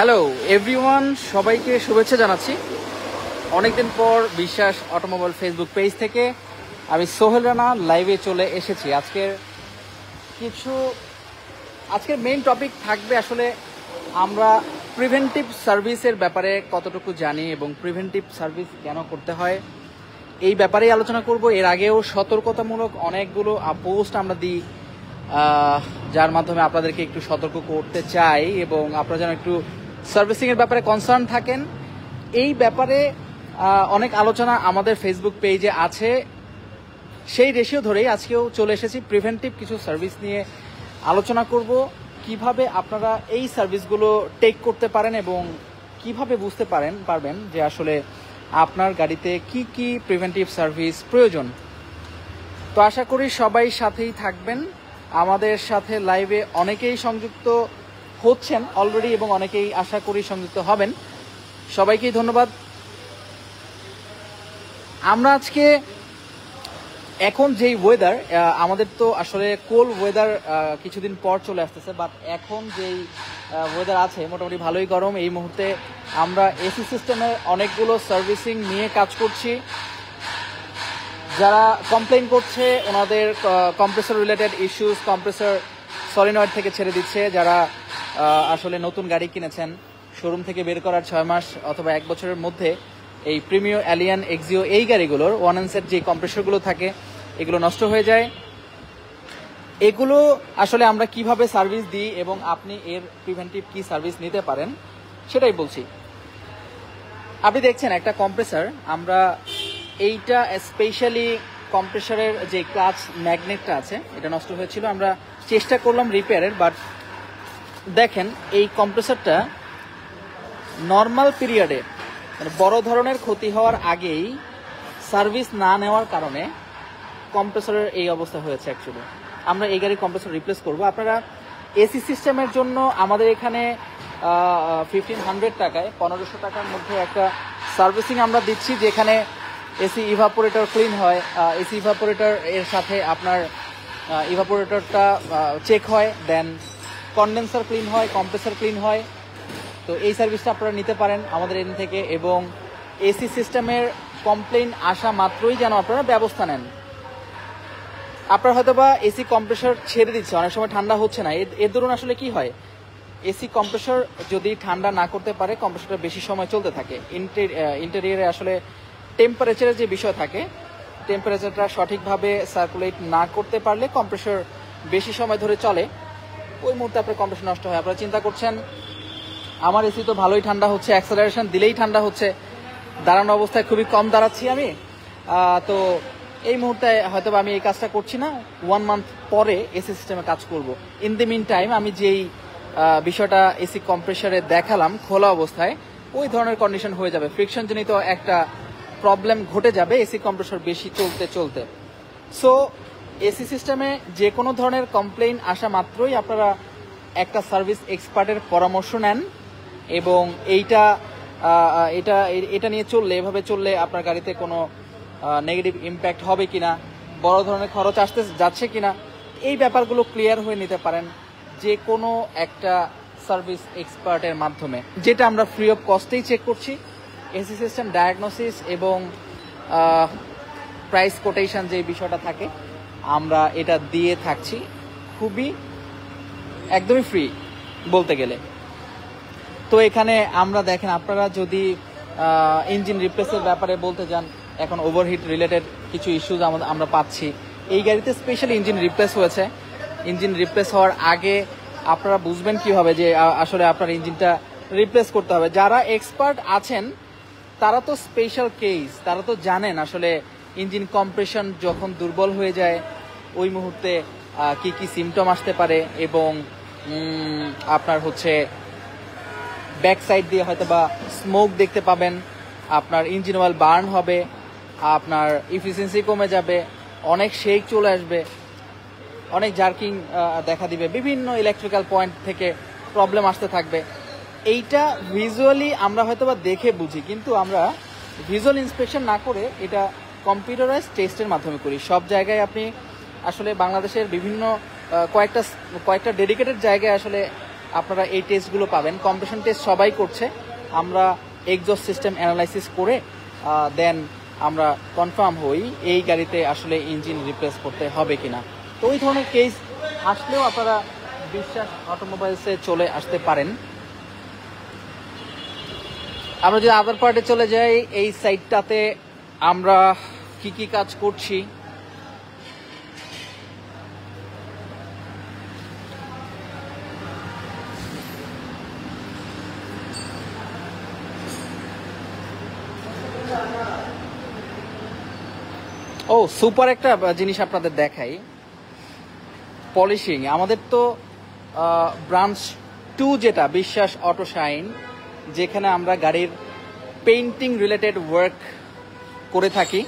Hello everyone, সবাইকে শুভেচ্ছা জানাচ্ছি। অনেকদিন পর বিশ্বাস অটোমোবাইল ফেসবুক পেজ থেকে আমি সোহেল রানা লাইভে চলে এসেছি। আজকের মেইন টপিক থাকবে আসলে আমরা প্রিভেন্টিভ সার্ভিসের ব্যাপারে কতটুকু জানি এবং প্রিভেন্টিভ সার্ভিস কেন করতে হয় এই ব্যাপারেই আলোচনা করব। এর আগেও সতর্কতামূলক অনেকগুলো পোস্ট আমরা দিই, যার মাধ্যমে আপনাদেরকে একটু সতর্ক করতে চাই এবং আপনারা যেন একটু সার্ভিসিংয়ের ব্যাপারে কনসার্ন থাকেন। এই ব্যাপারে অনেক আলোচনা আমাদের ফেসবুক পেজে আছে, সেই রেশিও ধরেই আজকেও চলে এসেছি। প্রিভেন্টিভ কিছু সার্ভিস নিয়ে আলোচনা করব, কিভাবে আপনারা এই সার্ভিসগুলো টেক করতে পারেন এবং কিভাবে বুঝতে পারবেন যে আসলে আপনার গাড়িতে কি কি প্রিভেন্টিভ সার্ভিস প্রয়োজন। তো আশা করি সবাই সাথেই থাকবেন। আমাদের সাথে লাইভে অনেকেই সংযুক্ত হচ্ছেন অলরেডি এবং অনেকেই আশা করি সংযুক্ত হবেন। সবাইকেই ধন্যবাদ। আমরা আজকে এখন যেই ওয়েদার, আমাদের তো আসলে কোল্ড ওয়েদার কিছুদিন পর চলে আসতেছে, বাট এখন যেই ওয়েদার আছে মোটামুটি ভালোই গরম। এই মুহূর্তে আমরা এসি সিস্টেমের অনেকগুলো সার্ভিসিং নিয়ে কাজ করছি। যারা কমপ্লেইন করছে ওনাদের compressor related issues, compressor solenoid থেকে ছেড়ে দিচ্ছে। যারা আসলে নতুন গাড়ি কিনেছেন, শোরুম থেকে বের করার 6 মাস অথবা 1 বছরের মধ্যে এই প্রিমিও, অ্যালিয়ান, এক্সিও এই গাড়িগুলোর 1 যে কম্প্রেসরগুলো থাকে এগুলো নষ্ট হয়ে যায়। এগুলো আসলে আমরা কিভাবে সার্ভিস দিই এবং আপনি এর প্রিভেন্টিভ কি সার্ভিস নিতে পারেন সেটাই বলছি। আপনি দেখছেন একটা কম্প্রেসর, আমরা এইটা স্পেশালি কম্প্রেসরের যে ক্লাচ ম্যাগনেটটা আছে এটা নষ্ট হয়েছিল, আমরা চেষ্টা করলাম রিপেয়ারের। বাট দেখেন এই কম্প্রেসরটা নর্মাল পিরিয়ডে মানে বড় ধরনের ক্ষতি হওয়ার আগেই সার্ভিস না নেওয়ার কারণে কম্প্রেসরের এই অবস্থা হয়েছে। অ্যাকচুয়ালি আমরা এই গাড়ির কম্প্রেসর রিপ্লেস করবো। আপনারা এসি সিস্টেমের জন্য আমাদের এখানে 1500 টাকায় 1500 টাকার মধ্যে একটা সার্ভিসিং আমরা দিচ্ছি, যেখানে এসি ইভাপোরেটর ক্লিন হয়। এসি ইভাপোরেটর এর সাথে আপনার ইভাপোরেটরটা চেক হয়, দেন কন্ডেন্সার ক্লিন হয়, কম্প্রেসর ক্লিন হয়। তো এই সার্ভিসটা আপনারা নিতে পারেন আমাদের এখান থেকে। এবং এসি সিস্টেমের কমপ্লেইন আসা মাত্রই যেন আপনারা ব্যবস্থা নেন। আপনার হয়তো বা এসি কম্প্রেসর ছেড়ে দিচ্ছে, অনেক সময় ঠান্ডা হচ্ছে না। এর দরুন আসলে কি হয়, এসি কম্প্রেসর যদি ঠান্ডা না করতে পারে কম্প্রেসরটা বেশি সময় চলতে থাকে। ইন্টেরিয়রে আসলে টেম্পারেচারের যে বিষয় থাকে, টেম্পারেচারটা সঠিকভাবে সার্কুলেট না করতে পারলে কম্প্রেসর বেশি সময় ধরে চলে, ওই মুহূর্তে আপনার কম্প্রেসর নষ্ট হয়। আপনারা চিন্তা করছেন আমার এসি তো ভালোই ঠান্ডা হচ্ছে, অ্যাক্সেলারেশন দিলেই ঠান্ডা হচ্ছে, দাঁড়ানো অবস্থায় খুবই কম দাঁড়াচ্ছি আমি, তো এই মুহূর্তে হয়তো আমি এই কাজটা করছি না, 1 মান্থ পরে এসি সিস্টেমে কাজ করব। ইন দি মিন টাইম আমি যেই বিষয়টা এসি কম্প্রেসরে দেখালাম খোলা অবস্থায়, ওই ধরনের কন্ডিশন হয়ে যাবে, ফ্রিকশন জনিত একটা প্রবলেম ঘটে যাবে এসি কম্প্রেসর বেশি চলতে। সো এসি সিস্টেমে যে কোনো ধরনের কমপ্লেইন আসা মাত্রই আপনারা একটা সার্ভিস এক্সপার্টের পরামর্শ নেন এবং এটা নিয়ে চললে, এভাবে চললে আপনার গাড়িতে কোনো নেগেটিভ ইম্প্যাক্ট হবে কিনা, বড় ধরনের খরচ যাচ্ছে কিনা, এই ব্যাপারগুলো ক্লিয়ার হয়ে নিতে পারেন যে কোনো একটা সার্ভিস এক্সপার্টের মাধ্যমে, যেটা আমরা ফ্রি অফ কস্টেই চেক করছি। এসি সিস্টেম ডায়াগনোসিস এবং প্রাইস কোটেশন যে বিষয়টা থাকে আমরা এটা দিয়ে থাকছি, একদমই ফ্রি বলতে গেলে। তো এখানে আমরা দেখেন, আপনারা যদি ইঞ্জিন রিপ্লেসের ব্যাপারে বলতে যান, এখন ওভারহিট রিলেটেড কিছু ইস্যুজ আমরা পাচ্ছি। এই গাড়িতে স্পেশালি ইঞ্জিন রিপ্লেস হয়েছে। ইঞ্জিন রিপ্লেস হওয়ার আগে আপনারা বুঝবেন কিভাবে যে আসলে আপনার ইঞ্জিনটা রিপ্লেস করতে হবে। যারা এক্সপার্ট আছেন তারা তো স্পেশাল কেস, তারা তো জানেন আসলে ইঞ্জিন কম্প্রেশন যখন দুর্বল হয়ে যায় ওই মুহূর্তে কি কি সিমটম আসতে পারে এবং আপনার হচ্ছে ব্যাক সাইড দিয়ে হয়তো বা স্মোক দেখতে পাবেন, আপনার ইঞ্জিন অয়েল বার্ন হবে, আপনার ইফিসিয়েন্সি কমে যাবে, অনেক শেক চলে আসবে, অনেক জার্কিং দেখা দিবে, বিভিন্ন ইলেকট্রিক্যাল পয়েন্ট থেকে প্রবলেম আসতে থাকবে। এইটা ভিজুয়ালি আমরা হয়তো বা দেখে বুঝি, কিন্তু আমরা ভিজুয়াল ইন্সপেকশন না করে এটা কম্পিউটারাইজ টেস্টের মাধ্যমে করি। সব জায়গায় আপনি আসলে বাংলাদেশের বিভিন্ন কয়েকটা ডেডিকেটেড জায়গায় আসলে আপনারা এই টেস্টগুলো পাবেন। কম্প্রেশন টেস্ট সবাই করছে, আমরা এক্সস্ট সিস্টেম অ্যানালাইসিস করে দেন আমরা কনফার্ম হই এই গাড়িতে আসলে ইঞ্জিন রিপ্লেস করতে হবে কিনা। তো ওই ধরনের কেস আসলেও আপনারা বিশ্বাস অটোমোবাইলসে চলে আসতে পারেন। আমরা যদি আদার পার্টে চলে যাই, এই সাইটটাতে আমরা কি কি কাজ করছি। ও সুপার একটা জিনিস আপনাদের দেখাই, পলিশিং। আমাদের তো ব্রাঞ্চ 2 যেটা বিশ্বাস অটো শাইন, যেখানে আমরা গাড়ির পেইন্টিং রিলেটেড ওয়ার্ক করে থাকি।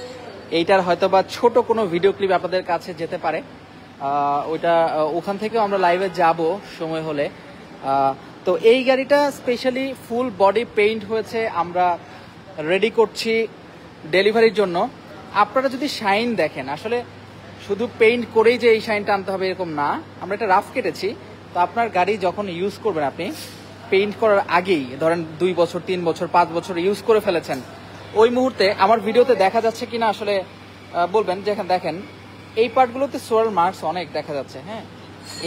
এইটার হয়তোবা ছোট কোনো ভিডিও ক্লিপ আপনাদের কাছে যেতে পারে, ওখান থেকেও আমরা লাইভে যাব সময় হলে। তো এই গাড়িটা স্পেশালি ফুল বডি পেইন্ট হয়েছে, আমরা রেডি করছি ডেলিভারির জন্য। আপনারা যদি শাইন দেখেন, আসলে শুধু পেইন্ট করেই যে এই শাইনটা আনতে হবে এরকম না, আমরা এটা রাফ কেটেছি। তো আপনার গাড়ি যখন ইউজ করবেন, আপনি পেইন্ট করার আগেই ধরেন 2 বছর 3 বছর 5 বছর ইউজ করে ফেলেছেন, ওই মুহূর্তে আমার ভিডিওতে দেখা যাচ্ছে কিনা আসলে বলবেন। যেখানে দেখেন এই পার্টগুলোতে সোয়াল মার্কস অনেক দেখা যাচ্ছে। হ্যাঁ,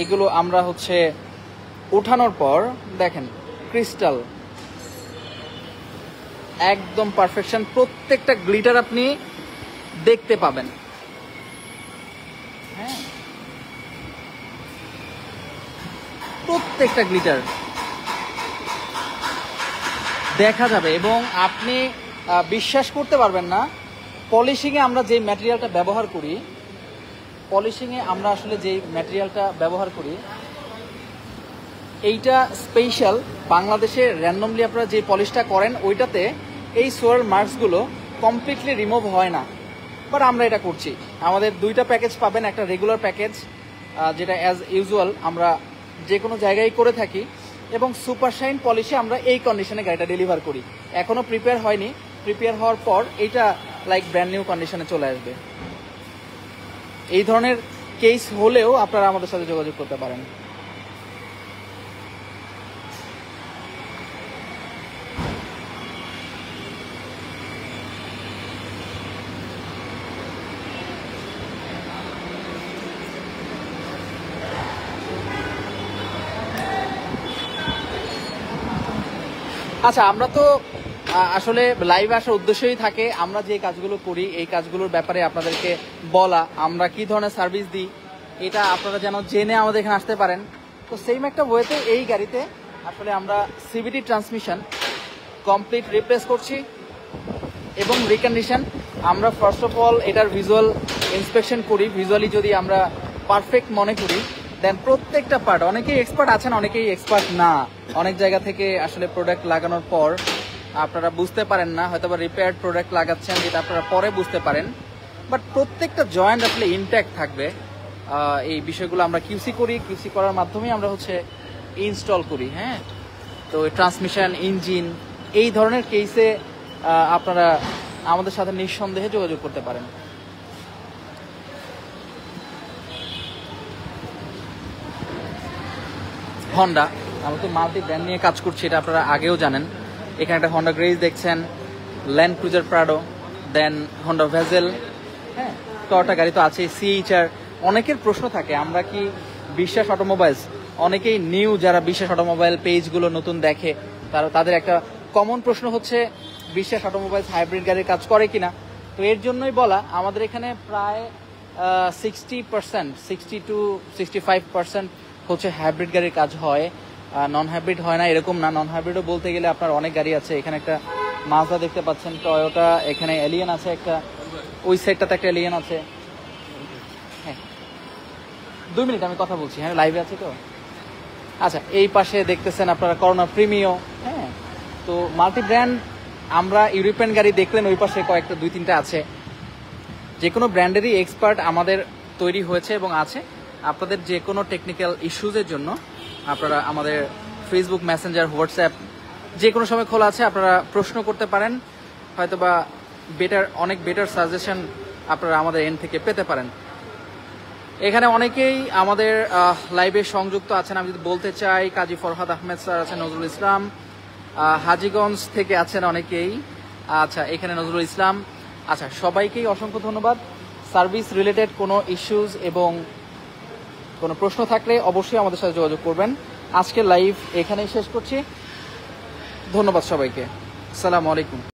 এগুলো আমরা উঠানোর পর দেখেন ক্রিস্টাল একদম পারফেকশন, প্রত্যেকটা গ্লিটার আপনি দেখতে পাবেন। হ্যাঁ, প্রত্যেকটা গ্লিটার দেখা যাবে এবং আপনি বিশ্বাস করতে পারবেন না, পলিশিংয়ে আমরা যে ম্যাটেরিয়ালটা ব্যবহার করি, এইটা স্পেশাল। বাংলাদেশে র্যান্ডমলি আপনারা যে পলিশটা করেন ওইটাতে এই সোয়াল মার্কসগুলো কমপ্লিটলি রিমুভ হয় না, বাট আমরা এটা করছি। আমাদের 2টা প্যাকেজ পাবেন, একটা রেগুলার প্যাকেজ যেটা অ্যাজ ইউজুয়াল আমরা যে কোনো জায়গায় করে থাকি, এবং সুপার শাইন পলিশে আমরা এই কন্ডিশনে গাড়িটা ডেলিভার করি। এখনও প্রিপেয়ার হয়নি, প্রিপেয়ার হওয়ার পর এইটা লাইক ব্র্যান্ড নিউ কন্ডিশনে চলে আসবে। এই ধরনের কেস হলেও আপনারা আমাদের সাথে যোগাযোগ করতে পারেন। আচ্ছা, আমরা তো আসলে লাইভে আসার উদ্দেশ্যই থাকে আমরা যে কাজগুলো করি এই কাজগুলোর ব্যাপারে আপনাদেরকে বলা, আমরা কি ধরনের সার্ভিস দিই এটা আপনারা যেন জেনে আমাদের এখানে আসতে পারেন। তো সেম একটা ওয়েতে এই গাড়িতে আসলে আমরা সিভিটি ট্রান্সমিশন কমপ্লিট রিপ্লেস করছি এবং রিকন্ডিশন। আমরা ফার্স্ট অফ অল এটার ভিজুয়াল ইন্সপেকশন করি, ভিজুয়ালি যদি আমরা পারফেক্ট মনে করি দেন প্রত্যেকটা পার্ট, অনেকেই এক্সপার্ট আছেন অনেকেই এক্সপার্ট না, অনেক জায়গা থেকে আসলে প্রোডাক্ট লাগানোর পর আপনারা বুঝতে পারেন না, হয়তো বা রিপেয়ার্ড প্রোডাক্ট লাগাচ্ছেন যেটা আপনারা পরে বুঝতে পারেন, বাট প্রত্যেকটা জয়েন্ট আসলে ইনট্যাক্ট থাকবে। এই বিষয়গুলো আমরা কিউসি করি, কিউসি করার মাধ্যমেই আমরা ইনস্টল করি। হ্যাঁ, তো ট্রান্সমিশন, ইঞ্জিন, এই ধরনের কেসে আপনারা আমাদের সাথে নিঃসন্দেহে যোগাযোগ করতে পারেন। হন্ডা, আমরা তো মাল্টি ব্র্যান্ড নিয়ে কাজ করছি, এটা আপনারা আগেও জানেন। এখানে একটা হন্ডা গ্রেজ দেখছেন, ল্যান্ড ক্রুজার প্রাডো, দেন হন্ডা ভেজেল, হ্যাঁ, টয়োটা গাড়ি তো আছে, সিএইচআর। অনেকের প্রশ্ন থাকে আমরা কি বিশ্বাস অটোমোবাইলস, অনেকেই নিউ যারা বিশ্বাস অটোমোবাইল পেজগুলো নতুন দেখে তাদের একটা কমন প্রশ্ন হচ্ছে বিশ্বাস অটোমোবাইলস হাইব্রিড গাড়ির কাজ করে কিনা। তো এর জন্যই বলা, আমাদের এখানে প্রায় 60%, 60 to 65% হাইব্রিড গাড়ির কাজ হয়, নন হাইব্রিড হয় না এরকম না। নন হাইব্রিডও বলতে গেলে আপনার অনেক গাড়ি আছে। এখানে একটা মাজদা দেখতে পাচ্ছেন, টয়োটা, এখানে এলিয়ান আছে একটা, ওই সাইডটাতে একটা এলিয়ান আছে। হ্যাঁ, 2 মিনিট আমি কথা বলছি, হ্যাঁ লাইভে আছি তো। আচ্ছা, এই পাশে দেখতেছেন আপনারা করোনা প্রিমিও। হ্যাঁ, তো মাল্টি ব্র্যান্ড আমরা ইউরোপিয়ান গাড়ি দেখলেন ওই পাশে কয়েকটা 2-3টা আছে। যে কোনো ব্র্যান্ডেরই এক্সপার্ট আমাদের তৈরি হয়েছে এবং আছে। আপনাদের যে কোনো টেকনিক্যাল ইস্যুজের জন্য আপনারা আমাদের ফেসবুক, মেসেঞ্জার, হোয়াটসঅ্যাপ যে কোনো সময় খোলা আছে, আপনারা প্রশ্ন করতে পারেন, হয়তোবা অনেক বেটার সাজেশন আপনারা আমাদের এন্ড থেকে পেতে পারেন। এখানে অনেকেই আমাদের লাইভে সংযুক্ত আছেন। আমি যদি বলতে চাই, কাজী ফরহাদ আহমেদ স্যার আছেন, নজরুল ইসলাম, হাজীগঞ্জ থেকে আছেন অনেকেই। আচ্ছা, এখানে নজরুল ইসলাম। আচ্ছা, সবাইকেই অসংখ্য ধন্যবাদ। সার্ভিস রিলেটেড কোনো ইস্যুস এবং কোনো প্রশ্ন থাকলে অবশ্যই আমাদের সাথে যোগাযোগ করবেন। আজকের লাইভ এখানেই শেষ করছি। ধন্যবাদ সবাইকে। আসসালামু আলাইকুম।